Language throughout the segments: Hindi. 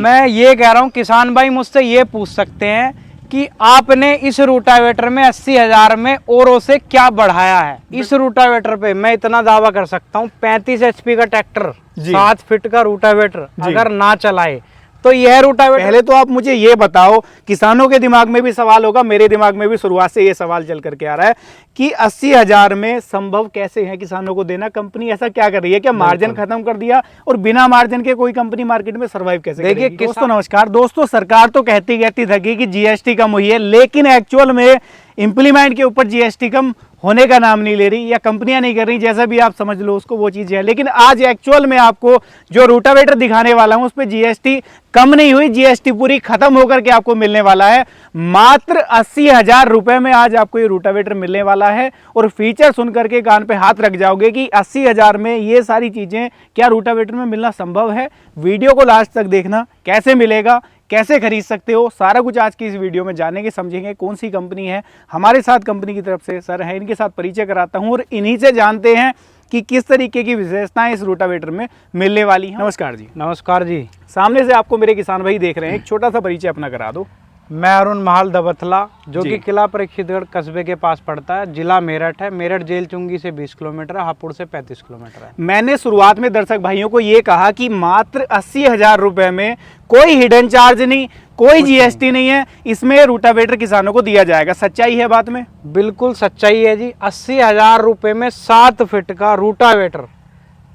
मैं ये कह रहा हूँ किसान भाई मुझसे ये पूछ सकते हैं कि आपने इस रूटावेटर में 80,000 में औरों से क्या बढ़ाया है। इस रूटावेटर पे मैं इतना दावा कर सकता हूँ 35 HP का ट्रैक्टर 7 फीट का रूटावेटर अगर ना चलाए तो यह रूटावेटर। पहले तो आप मुझे ये बताओ, किसानों के दिमाग में भी सवाल होगा, मेरे दिमाग में भी शुरुआत से ये सवाल चल करके आ रहा है कि 80,000 में संभव कैसे है किसानों को देना। कंपनी ऐसा क्या कर रही है, क्या मार्जिन खत्म कर दिया और बिना मार्जिन के कोई कंपनी मार्केट में सर्वाइव कैसे करेगी? देखिए दोस्तों नमस्कार। दोस्तों सरकार तो कहती थकी कि जीएसटी कम हुई है, लेकिन एक्चुअल में इम्प्लीमेंट के ऊपर जीएसटी कम होने का नाम नहीं ले रही या कंपनियां नहीं कर रही, जैसा भी आप समझ लो उसको, वो चीज़ है। लेकिन आज एक्चुअल में आपको जो रूटावेटर दिखाने वाला हूं उस पर जीएसटी कम नहीं हुई, जीएसटी पूरी खत्म होकर के आपको मिलने वाला है। मात्र 80,000 रुपए में आज आपको ये रूटावेटर मिलने वाला है और फीचर सुन करके कान पे हाथ रख जाओगे कि 80,000 में ये सारी चीजें क्या रूटावेटर में मिलना संभव है। वीडियो को लास्ट तक देखना, कैसे मिलेगा, कैसे खरीद सकते हो, सारा कुछ आज की इस वीडियो में जानेंगे, समझेंगे। कौन सी कंपनी है, हमारे साथ कंपनी की तरफ से सर है, इनके साथ परिचय कराता हूं और इन्हीं से जानते हैं कि किस तरीके की विशेषताएं इस रूटावेटर में मिलने वाली हैं। नमस्कार जी। नमस्कार जी। सामने से आपको मेरे किसान भाई देख रहे हैं, एक छोटा सा परिचय अपना करा दो। मैं अरुण महाल दबथला, जो कि किला परीक्षितगढ़ कस्बे के पास पड़ता है, जिला मेरठ है। मेरठ जेल चुंगी से 20 किलोमीटर है, हापुड़ से 35 किलोमीटर है। मैंने शुरुआत में दर्शक भाइयों को ये कहा कि मात्र 80,000 रुपए में कोई हिडन चार्ज नहीं, कोई जीएसटी नहीं है, इसमें रूटावेटर किसानों को दिया जाएगा। सच्चाई है बात में? बिल्कुल सच्चाई है जी। 80,000 रुपए में 7 फीट का रूटावेटर,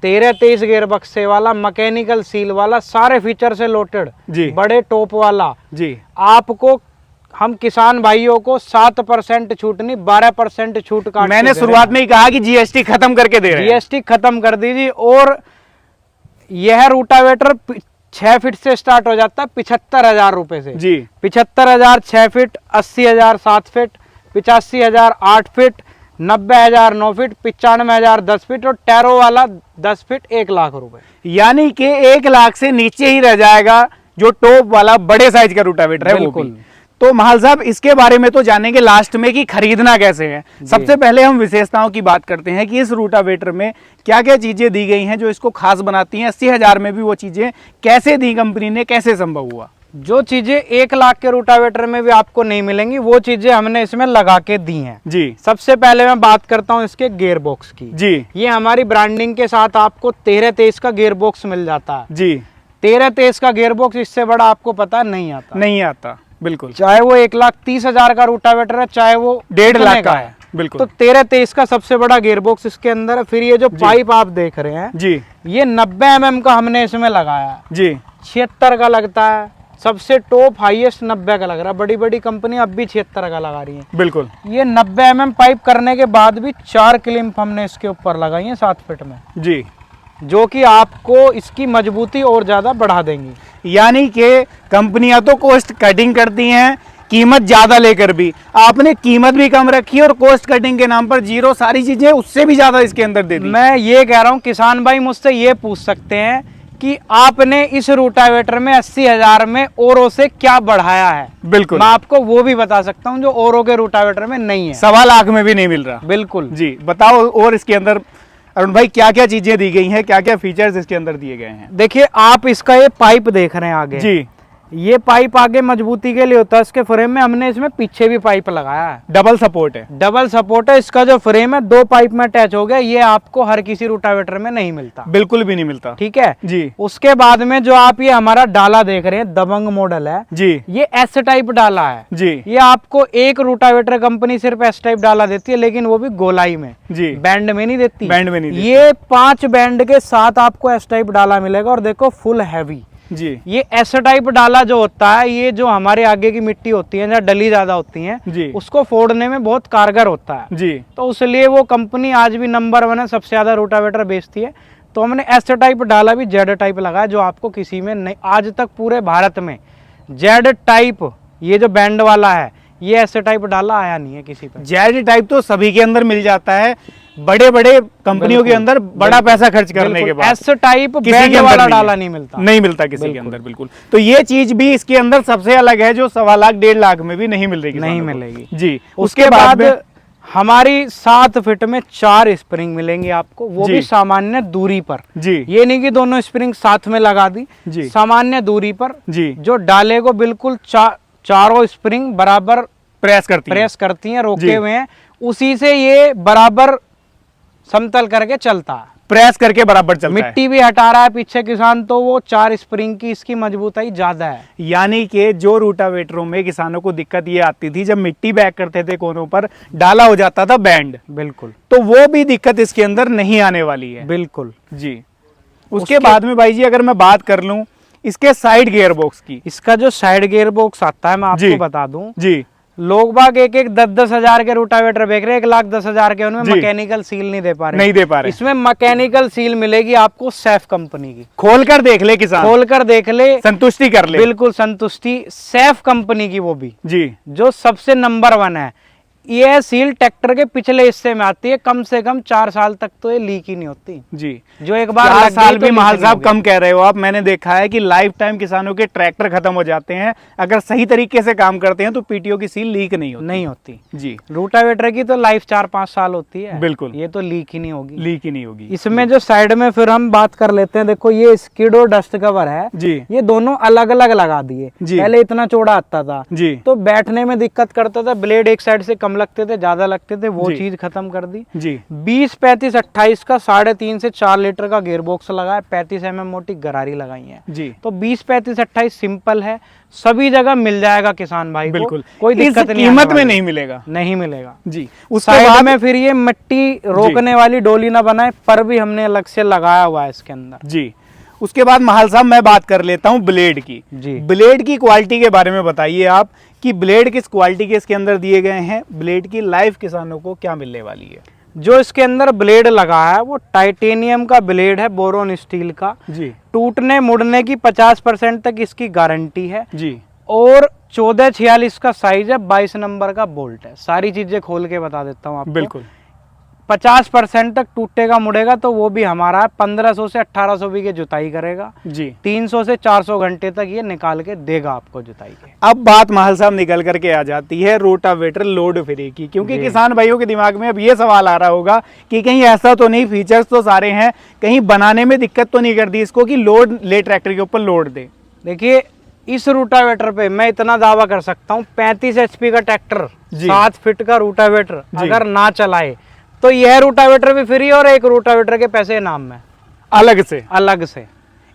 13-23 गेयर बक्से वाला, मैकेनिकल सील वाला, सारे फीचर से लोटेड जी, बड़े टॉप वाला जी, आपको हम किसान भाइयों को 7% छूट नहीं 12% छूट का। मैंने शुरुआत में ही कहा कि जीएसटी खत्म करके दे रहे हैं। जीएसटी खत्म कर दीजिए। और यह रूटावेटर 6 फीट से स्टार्ट हो जाता है 75,000 रुपए से जी। 75,000 6 feet, 80,000 7 feet, 85,000 8 feet, 90,000 9 feet, 95,000 10 feet और टैरो वाला 10 फीट 1 लाख रुपए। यानी कि 1 लाख से नीचे ही रह जाएगा जो टॉप वाला बड़े साइज का रूटावेटर है। बिल्कुल। तो महाल साहब इसके बारे में तो जानेंगे लास्ट में कि खरीदना कैसे है। सबसे पहले हम विशेषताओं की बात करते हैं कि इस रूटावेटर में क्या क्या चीजें दी गई हैं जो इसको खास बनाती हैं। 80,000 में भी वो चीजें कैसे दी कंपनी ने, कैसे संभव हुआ? जो चीजें 1 लाख के रूटावेटर में भी आपको नहीं मिलेंगी वो चीजें हमने इसमें लगा के दी हैं जी। सबसे पहले मैं बात करता हूं इसके गियर बॉक्स की जी। ये हमारी ब्रांडिंग के साथ आपको 13-23 का गियर बॉक्स मिल जाता है जी। 13-23 का गियर बॉक्स, इससे बड़ा आपको पता नहीं आता। बिल्कुल। चाहे वो 1,30,000 का रूटावेटर है, चाहे वो 1.5 लाख का है। बिल्कुल। तो 13-23 का सबसे बड़ा गियर बॉक्स इसके अंदर है। फिर ये जो पाइप आप देख रहे हैं जी, ये 90 mm का हमने इसमें लगाया है जी। 76 का लगता है, सबसे टॉप हाईएस्ट 90 का लग रहा है। बड़ी बड़ी कंपनी अब भी 76 का लगा रही है। बिल्कुल। ये 90 mm पाइप करने के बाद भी 4 क्लिप हमने इसके ऊपर लगाई है 7 फीट में जी, जो कि आपको इसकी मजबूती और ज्यादा बढ़ा देंगी। यानी कि कंपनियां तो कॉस्ट कटिंग करती हैं, कीमत ज्यादा लेकर भी आपने कीमत भी कम रखी और कॉस्ट कटिंग के नाम पर जीरो सारी चीजें उससे भी ज्यादा इसके अंदर दे दी। मैं ये कह रहा हूँ किसान भाई मुझसे ये पूछ सकते हैं कि आपने इस रूटावेटर में 80,000 में औरों से क्या बढ़ाया है। बिल्कुल। मैं आपको वो भी बता सकता हूँ जो औरों के रूटावेटर में नहीं है, 1.25 लाख में भी नहीं मिल रहा। बिल्कुल जी। बताओ और इसके अंदर अरुण भाई क्या क्या चीजें दी गई हैं, क्या क्या फीचर्स इसके अंदर दिए गए हैं? देखिए आप इसका ये पाइप देख रहे हैं आगे जी, ये पाइप आगे मजबूती के लिए होता है। इसके फ्रेम में हमने इसमें पीछे भी पाइप लगाया है। डबल सपोर्ट है। डबल सपोर्ट है। इसका जो फ्रेम है 2 पाइप में अटैच हो गया। ये आपको हर किसी रूटावेटर में नहीं मिलता, बिल्कुल भी नहीं मिलता। ठीक है जी। उसके बाद में जो आप ये हमारा डाला देख रहे हैं, दबंग मॉडल है जी, ये S टाइप डाला है जी। ये आपको एक रूटावेटर कंपनी सिर्फ S टाइप डाला देती है, लेकिन वो भी गोलाई में जी, बैंड में नहीं देती। बैंड में नहीं देती। ये 5 बैंड के साथ आपको S टाइप डाला मिलेगा और देखो फुल हैवी जी। ये S टाइप डाला जो होता है, ये जो हमारे आगे की मिट्टी होती है, जहाँ डली ज्यादा होती है जी, उसको फोड़ने में बहुत कारगर होता है जी। तो इसलिए वो कंपनी आज भी नंबर 1 है, सबसे ज्यादा रूटावेटर बेचती है। तो हमने S टाइप डाला भी Z टाइप लगाया, जो आपको किसी में नहीं, आज तक पूरे भारत में Z टाइप ये जो बैंड वाला है, ये S टाइप डाला आया नहीं है किसी पे। Z टाइप तो सभी के अंदर मिल जाता है, बड़े बड़े कंपनियों के अंदर बड़ा पैसा खर्च करने के बाद। S टाइप बैंड वाला डाला नहीं मिलता किसी के अंदर। बिल्कुल। तो ये चीज भी इसके अंदर सबसे अलग है, जो 1.25 लाख 1.5 लाख में भी नहीं मिल रही, नहीं मिलेगी जी। उसके बाद हमारी 7 फीट में 4 स्प्रिंग मिलेंगी आपको, वो भी सामान्य दूरी पर जी। ये नहीं कि दोनों स्प्रिंग साथ में लगा दी जी, सामान्य दूरी पर जी, जो डाले को बिल्कुल चारों स्प्रिंग बराबर प्रेस करती हैं, रोके हुए हैं, उसी से ये बराबर समतल करके चलता है, प्रेस करके बराबर चलता है। मिट्टी भी हटा रहा है पीछे किसान, तो वो 4 स्प्रिंग की इसकी मजबूताई ज्यादा है। यानी कि जो रूटावेटरों में किसानों को दिक्कत ये आती थी, जब मिट्टी बैक करते थे कोनों पर, डाला हो जाता था बैंड, बिल्कुल, तो वो भी दिक्कत इसके अंदर नहीं आने वाली है। बिल्कुल जी। उसके बाद में भाई जी अगर मैं बात कर लूं इसके साइड गियर बॉक्स की, इसका जो साइड गियर बॉक्स आता है मैं आपको बता दूं जी, लोग बाग 10-10 हजार के रूटावेटर बेच रहे हैं, 1,10,000 के, उनमें मैकेनिकल सील नहीं दे पा रहे। इसमें मैकेनिकल सील मिलेगी आपको सैफ कंपनी की। खोल कर देख ले किसान, खोल कर देख ले, संतुष्टि कर ले, बिल्कुल संतुष्टि, सैफ कंपनी की, वो भी जी, जो सबसे नंबर 1 है। ये सील ट्रैक्टर के पिछले हिस्से में आती है, कम से कम 4 साल तक तो ये लीक ही नहीं होती जी। जो एक बार 4 साल भी महाल साहब कम कह रहे हो आप। मैंने देखा है कि लाइफ टाइम किसानों के ट्रैक्टर खत्म हो जाते हैं, अगर सही तरीके से काम करते हैं तो पीटीओ की सील लीक नहीं होती जी। रूटावेटर की तो लाइफ 4-5 साल होती है, बिल्कुल, ये तो लीक ही नहीं होगी। इसमें जो साइड में फिर हम बात कर लेते हैं, देखो ये स्किड और डस्ट कवर है जी, ये दोनों अलग अलग लगा दिए। पहले इतना चौड़ा आता था जी, तो बैठने में दिक्कत करता था, ब्लेड एक साइड से कम लगते थे, ज्यादा लगते थे, वो चीज खत्म कर दी जी। 20, 35, 28 का 3.5 से 4 लीटर का गियर बॉक्स लगा है, 35 mm मोटी गरारी लगाई है जी। तो 20, 35, 28 सिंपल है, सभी जगह मिल जाएगा किसान भाई को, बिल्कुल, कोई दिक्कत नहीं, कीमत में नहीं मिलेगा जी। उसके बाद में फिर ये मिट्टी रोकने वाली डोली ना बनाए, पर भी हमने अलग से लगाया हुआ है इसके अंदर जी। उसके बाद महाल साहब मैं बात कर लेता हूँ ब्लेड की जी। ब्लेड की क्वालिटी के बारे में बताइए आप कि ब्लेड किस क्वालिटी के इसके अंदर दिए गए हैं, ब्लेड की लाइफ किसानों को क्या मिलने वाली है। जो इसके अंदर ब्लेड लगा है वो टाइटेनियम का ब्लेड है, बोरोन स्टील का जी। टूटने मुड़ने की 50% तक इसकी गारंटी है जी। और 1446 का साइज है, 22 नंबर का बोल्ट है। सारी चीजें खोल के बता देता हूँ आपको। बिल्कुल 50% तक टूटेगा मुड़ेगा तो वो भी हमारा है। 1500 से 1800 बीघे जुताई करेगा जी। 300 से 400 घंटे तक ये निकाल के देगा आपको जुताई के। अब बात महल साहब निकल करके आ जाती है रोटावेटर लोड फ्री की, क्योंकि किसान भाइयों के दिमाग में अब ये सवाल आ रहा होगा कि कहीं ऐसा तो नहीं, फीचर्स तो सारे हैं, कहीं बनाने में दिक्कत तो नहीं कर दी इसको कि लोड ले ट्रैक्टर के ऊपर लोड दे। देखिए इस रूटावेटर पे मैं इतना दावा कर सकता हूँ, 35 HP का ट्रैक्टर 7 फीट का रूटावेटर अगर ना चलाए तो यह रूटावेटर भी फ्री और एक रूटावेटर के पैसे इनाम में अलग से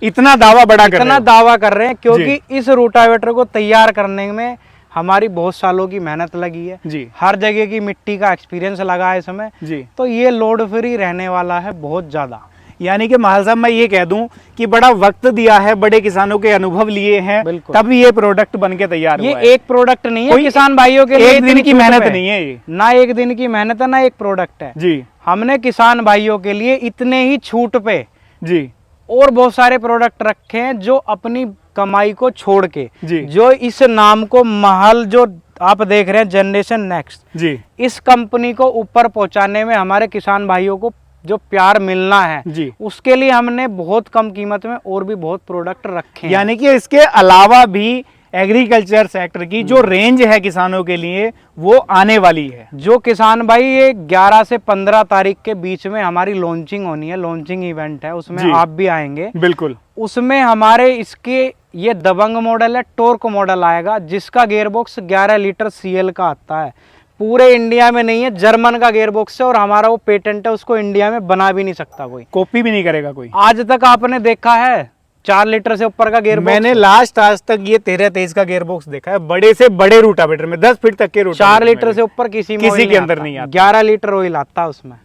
इतना दावा दावा कर रहे हैं, क्योंकि इस रूटावेटर को तैयार करने में हमारी बहुत सालों की मेहनत लगी है जी। हर जगह की मिट्टी का एक्सपीरियंस लगा है इसमें जी। तो ये लोड फ्री रहने वाला है बहुत ज्यादा। यानी कि महल साहब मैं ये कह दूं कि बड़ा वक्त दिया है, बड़े किसानों के अनुभव लिए हैं, तब ये प्रोडक्ट बन के तैयार हुआ है। ये एक प्रोडक्ट नहीं है किसान भाइयों के लिए, एक दिन की मेहनत नहीं है ये, ना एक दिन की मेहनत है ना एक प्रोडक्ट है जी। हमने किसान भाइयों के लिए इतने ही छूट पे जी और बहुत सारे प्रोडक्ट रखे हैं, जो अपनी कमाई को छोड़ के जी, जो इस नाम को महल जो आप देख रहे हैं जनरेशन नेक्स्ट जी, इस कंपनी को ऊपर पहुंचाने में हमारे किसान भाइयों को जो प्यार मिलना है जी, उसके लिए हमने बहुत कम कीमत में और भी बहुत प्रोडक्ट रखे हैं। यानी कि इसके अलावा भी एग्रीकल्चर सेक्टर की जो रेंज है किसानों के लिए वो आने वाली है। जो किसान भाई ये 11 से 15 तारीख के बीच में हमारी लॉन्चिंग होनी है, लॉन्चिंग इवेंट है, उसमें आप भी आएंगे। बिल्कुल। उसमें हमारे इसके ये दबंग मॉडल है, टॉर्क मॉडल आएगा, जिसका गियरबॉक्स 11 लीटर CL का आता है। पूरे इंडिया में नहीं है, जर्मन का गियरबॉक्स है और हमारा वो पेटेंट है, उसको इंडिया में बना भी नहीं सकता कोई, कॉपी भी नहीं करेगा कोई। आज तक आपने देखा है 4 लीटर से ऊपर का गियरबॉक्स? मैंने आज तक ये 13-23 का गियरबॉक्स देखा है, बड़े से बड़े रूटावेटर में 10 फीट तक के रूटावेटर 4 लीटर से ऊपर किसी के अंदर नहीं आता। 11 लीटर ऑयल आता है उसमें।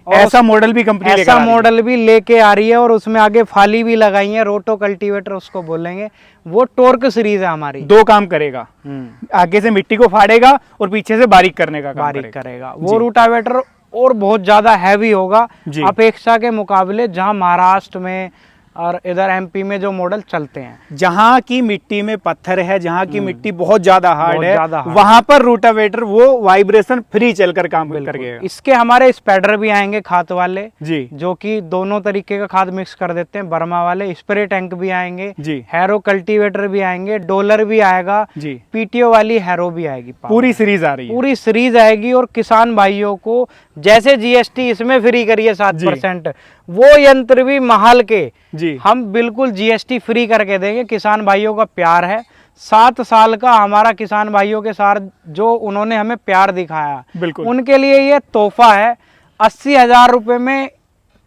ऐसा मॉडल भी कंपनी लेके आ रही है और उसमें आगे फाली भी लगाई है, रोटो कल्टीवेटर उसको बोलेंगे। वो टॉर्क सीरीज है हमारी, 2 काम करेगा, आगे से मिट्टी को फाड़ेगा और पीछे से बारीक करने का काम करेगा। वो रूटावेटर और बहुत ज्यादा हैवी होगा अपेक्षा के मुकाबले। जहां महाराष्ट्र में और इधर एमपी में जो मॉडल चलते हैं, जहाँ की मिट्टी में पत्थर है, जहाँ की मिट्टी बहुत ज्यादा हार्ड है, hard वहां पर रूटावेटर वो वाइब्रेशन फ्री चलकर काम करके। इसके हमारे स्प्रेडर भी आएंगे खाद वाले जी, जो कि दोनों तरीके का खाद मिक्स कर देते हैं। बर्मा वाले स्प्रे टैंक भी आएंगे जी, हैरो कल्टीवेटर भी आएंगे, डोलर भी आएगा जी, पीटीओ वाली हैरो भी आएगी, पूरी सीरीज आ रही है। पूरी सीरीज आएगी। और किसान भाइयों को जैसे जीएसटी इसमें फ्री करिए 7%, वो यंत्र भी महल के जी, हम बिल्कुल जीएसटी फ्री करके देंगे। किसान भाइयों का प्यार है, 7 साल का हमारा किसान भाइयों के साथ जो उन्होंने हमें प्यार दिखाया, बिल्कुल उनके लिए ये तोहफा है। 80,000 रुपए में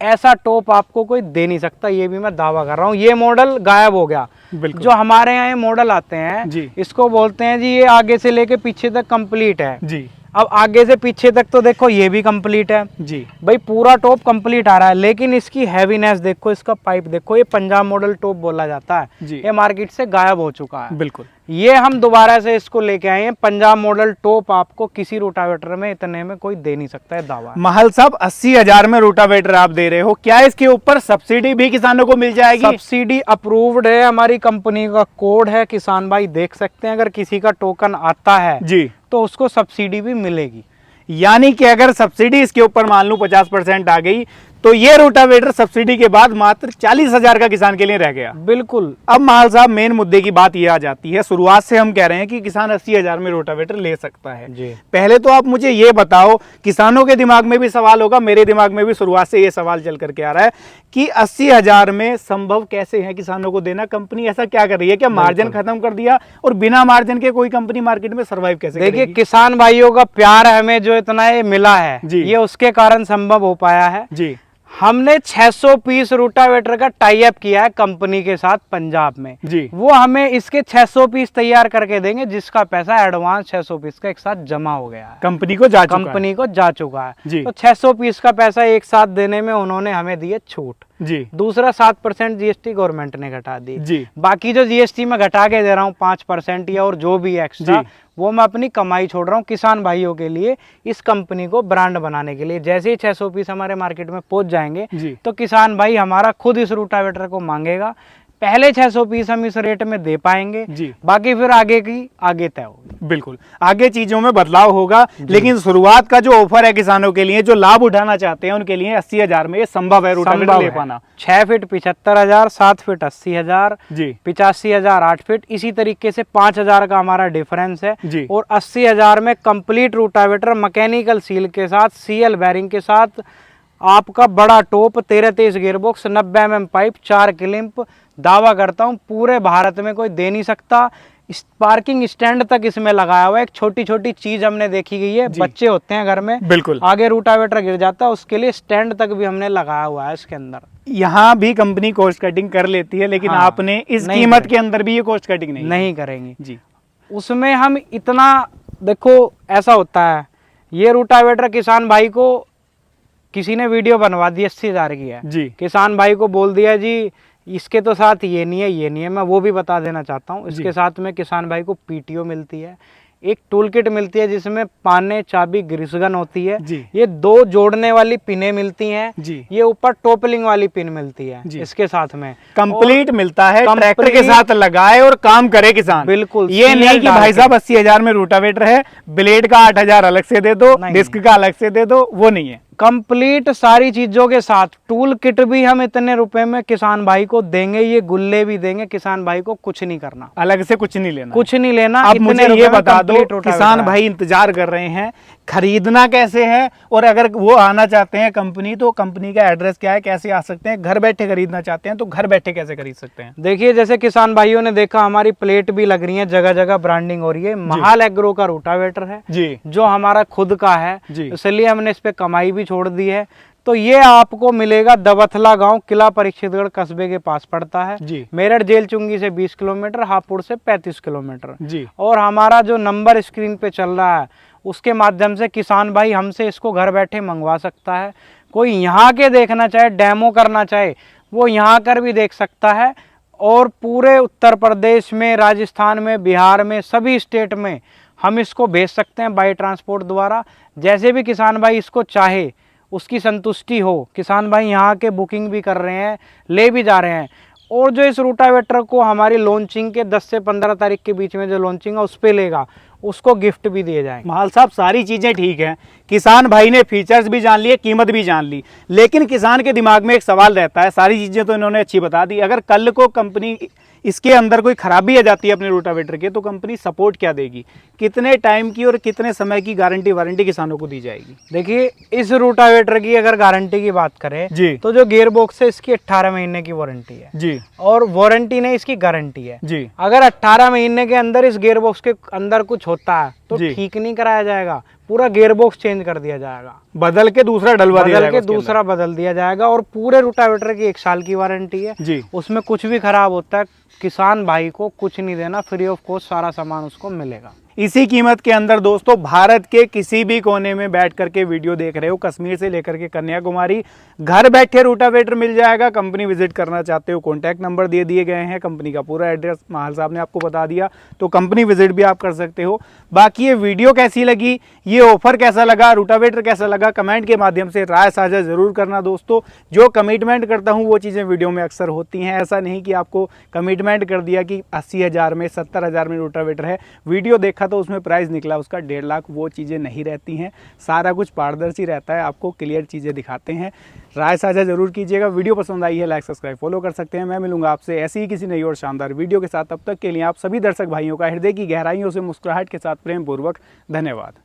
ऐसा टॉप आपको कोई दे नहीं सकता, ये भी मैं दावा कर रहा हूँ। ये मॉडल गायब हो गया। बिल्कुल जो हमारे यहाँ ये मॉडल आते हैं जी, इसको बोलते हैं जी ये आगे से लेके पीछे तक कंप्लीट है। जी, अब आगे से पीछे तक तो देखो ये भी कंप्लीट है जी, भाई, पूरा टॉप कंप्लीट आ रहा है, लेकिन इसकी हैवीनेस देखो, इसका पाइप देखो, ये पंजाब मॉडल टॉप बोला जाता है, जी, ये मार्केट से गायब हो चुका है। बिल्कुल ये हम दोबारा से इसको लेके आए हैं। पंजाब मॉडल टॉप आपको किसी रोटावेटर में इतने में कोई दे नहीं सकता है, दावा है। महल साहब 80,000 में रोटावेटर आप दे रहे हो, क्या इसके ऊपर सब्सिडी भी किसानों को मिल जाएगी? सब्सिडी अप्रूव्ड है, हमारी कंपनी का कोड है, किसान भाई देख सकते हैं। अगर किसी का टोकन आता है जी, तो उसको सब्सिडी भी मिलेगी। यानी कि अगर सब्सिडी इसके ऊपर मान लूं 50% आ गई तो ये रोटावेटर सब्सिडी के बाद मात्र 40,000 का किसान के लिए रह गया। बिल्कुल। अब महल साहब मेन मुद्दे की बात ये आ जाती है, शुरुआत से हम कह रहे हैं कि किसान 80,000 में रोटावेटर ले सकता है जी। पहले तो आप मुझे ये बताओ, किसानों के दिमाग में भी सवाल होगा, मेरे दिमाग में भी शुरुआत से ये सवाल चल करके आ रहा है कि 80,000 में संभव कैसे है किसानों को देना? कंपनी ऐसा क्या कर रही है? क्या मार्जिन खत्म कर दिया और बिना मार्जिन के कोई कंपनी मार्केट में सर्वाइव कैसे करेगी? देखिए, किसान भाइयों का प्यार हमें जो इतना ये मिला है जी। ये उसके कारण संभव हो पाया है। जी, हमने 600 पीस रोटावेटर का टाई अप किया है कंपनी के साथ पंजाब में। जी, वो हमें इसके 600 पीस तैयार करके देंगे, जिसका पैसा एडवांस 600 पीस का एक साथ जमा हो गया है, कंपनी को जा चुका है। कंपनी को जा चुका है। जी। तो 600 पीस का पैसा एक साथ देने में उन्होंने हमें दिए छूट। जी, दूसरा 7% जीएसटी गवर्नमेंट ने घटा दी। जी, बाकी जो जीएसटी में घटा के दे रहा हूँ 5% या और जो भी एक्स्ट्रा, जी। वो मैं अपनी कमाई छोड़ रहा हूँ किसान भाइयों के लिए, इस कंपनी को ब्रांड बनाने के लिए। जैसे ही 600 पीस हमारे मार्केट में पहुंच जाएंगे जी। तो किसान भाई हमारा खुद इस रोटावेटर को मांगेगा। पहले 600 पीस हम इस रेट में दे पाएंगे, जी। बाकी फिर आगे की आगे तय होगी। बिल्कुल आगे चीजों में बदलाव होगा, लेकिन शुरुआत का जो ऑफर है किसानों के लिए, जो लाभ उठाना चाहते हैं उनके लिए 80,000 में ये संभव है रोटावेटर ले पाना। 6 फीट 75,000, 7 फीट 80,000, जी, 85,000 8 फीट, इसी तरीके से 5,000 का हमारा डिफरेंस है। जी। और 80,000 में कंप्लीट रोटावेटर मैकेनिकल सील के साथ, सीएल बेरिंग के साथ, आपका बड़ा टॉप, 13-23 गियरबॉक्स, 90 mm पाइप, 4 क्लिंप। दावा करता हूँ पूरे भारत में कोई दे नहीं सकता। पार्किंग स्टैंड तक इसमें लगाया हुआ है। एक छोटी छोटी चीज हमने देखी गई है, बच्चे होते हैं घर में, बिल्कुल आगे रूटावेटर गिर जाता है, उसके लिए स्टैंड तक भी हमने लगाया हुआ है इसके अंदर। यहाँ भी कंपनी कॉस्ट कटिंग कर लेती है, लेकिन हाँ, आपने इस नहीं कीमत करेंगे। के अंदर भी ये कॉस्ट कटिंग नहीं करेंगे जी। उसमें हम इतना, देखो ऐसा होता है, ये रूटावेटर किसान भाई को किसी ने वीडियो बनवा दी 80,000 की है जी, किसान भाई को बोल दिया जी इसके तो साथ ये नहीं है, ये नहीं है। मैं वो भी बता देना चाहता हूँ, इसके साथ में किसान भाई को पीटीओ मिलती है, एक टूल किट मिलती है जिसमें पाने, चाबी, ग्रीस गन होती है जी। ये 2 जोड़ने वाली पिनें मिलती हैं जी। ये ऊपर टोपलिंग वाली पिन मिलती है जी। इसके साथ में कंप्लीट मिलता है, ट्रैक्टर के complete- साथ लगाए और काम करे किसान। बिल्कुल, ये CL नहीं कि डाल भाई के। साहब 80,000 में रोटावेटर है, ब्लेड का 8,000 अलग से दे दो, नहीं, डिस्क का अलग से दे दो, वो नहीं है। कंप्लीट सारी चीजों के साथ टूल किट भी हम इतने रुपए में किसान भाई को देंगे, ये गुल्ले भी देंगे, किसान भाई को कुछ नहीं करना, अलग से कुछ नहीं लेना, कुछ नहीं लेना। अब इतने मुझे रुपए ये में बता दो, complete रोटावेटर किसान है। भाई इंतजार कर रहे हैं, खरीदना कैसे है, और अगर वो आना चाहते हैं कंपनी, तो कंपनी का एड्रेस क्या है, कैसे आ सकते हैं? घर बैठे खरीदना चाहते हैं तो घर बैठे कैसे खरीद सकते हैं? देखिए, जैसे किसान भाइयों ने देखा हमारी प्लेट भी लग रही है, जगह जगह ब्रांडिंग हो रही है। महाल एग्रो का रोटावेटर है जी, जो हमारा खुद का है, जी। इसलिए हमने इस पे कमाई भी छोड़ दी है। तो ये आपको मिलेगा दवथला गांव, किला परीक्षितगढ़ कस्बे के पास पड़ता है जी, मेरठ जेल चुंगी से 20 किलोमीटर, हापुड़ से 35 किलोमीटर। जी, और हमारा जो नंबर स्क्रीन पे चल रहा है उसके माध्यम से किसान भाई हमसे इसको घर बैठे मंगवा सकता है। कोई यहाँ के देखना चाहे, डेमो करना चाहे, वो यहाँ कर भी देख सकता है। और पूरे उत्तर प्रदेश में, राजस्थान में, बिहार में, सभी स्टेट में हम इसको भेज सकते हैं बाई ट्रांसपोर्ट द्वारा। जैसे भी किसान भाई इसको चाहे उसकी संतुष्टि हो, किसान भाई यहाँ के बुकिंग भी कर रहे हैं, ले भी जा रहे हैं। और जो इस रूटावेटर को हमारी लॉन्चिंग के 10 से 15 तारीख के बीच में जो लॉन्चिंग है उस पे लेगा, उसको गिफ्ट भी दिए जाएंगे। माल साहब सारी चीज़ें ठीक हैं, किसान भाई ने फीचर्स भी जान लिए, कीमत भी जान ली, लेकिन किसान के दिमाग में एक सवाल रहता है। सारी चीज़ें तो इन्होंने अच्छी बता दी, अगर कल को कंपनी इसके अंदर कोई खराबी आ जाती है अपने रोटावेटर के, तो कंपनी सपोर्ट क्या देगी? कितने टाइम की और कितने समय की गारंटी वारंटी किसानों को दी जाएगी? देखिए, इस रोटावेटर की अगर गारंटी की बात करें जी, तो जो गियर बॉक्स है इसकी 18 महीने की वारंटी है जी, और वारंटी नहीं, इसकी गारंटी है जी। अगर 18 महीने के अंदर इस गियर बॉक्स के अंदर कुछ होता है तो जी। ठीक नहीं कराया जाएगा, पूरा गियर बॉक्स चेंज कर दिया जाएगा, बदल के दूसरा डलवा दिया बदल जाएगा के दूसरा बदल दिया जाएगा। और पूरे रोटावेटर की 1 साल की वारंटी है जी। उसमें कुछ भी खराब होता है किसान भाई को कुछ नहीं देना, फ्री ऑफ कॉस्ट सारा सामान उसको मिलेगा। इसी कीमत के अंदर दोस्तों भारत के किसी भी कोने में बैठ करके वीडियो देख रहे हो, कश्मीर से लेकर के कन्याकुमारी, घर बैठे रोटावेटर मिल जाएगा। कंपनी विजिट करना चाहते हो, कॉन्टैक्ट नंबर दे दिए गए हैं, कंपनी का पूरा एड्रेस माहल साहब ने आपको बता दिया, तो कंपनी विजिट भी आप कर सकते हो। बाकी ये वीडियो कैसी लगी, ये ऑफर कैसा लगा, रोटावेटर कैसा लगा, कमेंट के माध्यम से राय साझा जरूर करना दोस्तों। जो कमिटमेंट करता हूँ वो चीज़ें वीडियो में अक्सर होती हैं, ऐसा नहीं कि आपको कमिटमेंट कर दिया कि 80,000 में 70,000 में रोटावेटर है, वीडियो देखा तो उसमें प्राइस निकला उसका 1.5 लाख, वो चीज़ें नहीं रहती हैं। सारा कुछ पारदर्शी रहता है, आपको क्लियर चीज़ें दिखाते हैं। राय साझा जरूर कीजिएगा। वीडियो पसंद आई है लाइक सब्सक्राइब फॉलो कर सकते हैं। मैं मिलूंगा आपसे ऐसी ही किसी नई और शानदार वीडियो के साथ। तब तक के लिए आप सभी दर्शक भाइयों का हृदय की गहराइयों से मुस्कुराहट के साथ प्रेम पूर्वक धन्यवाद।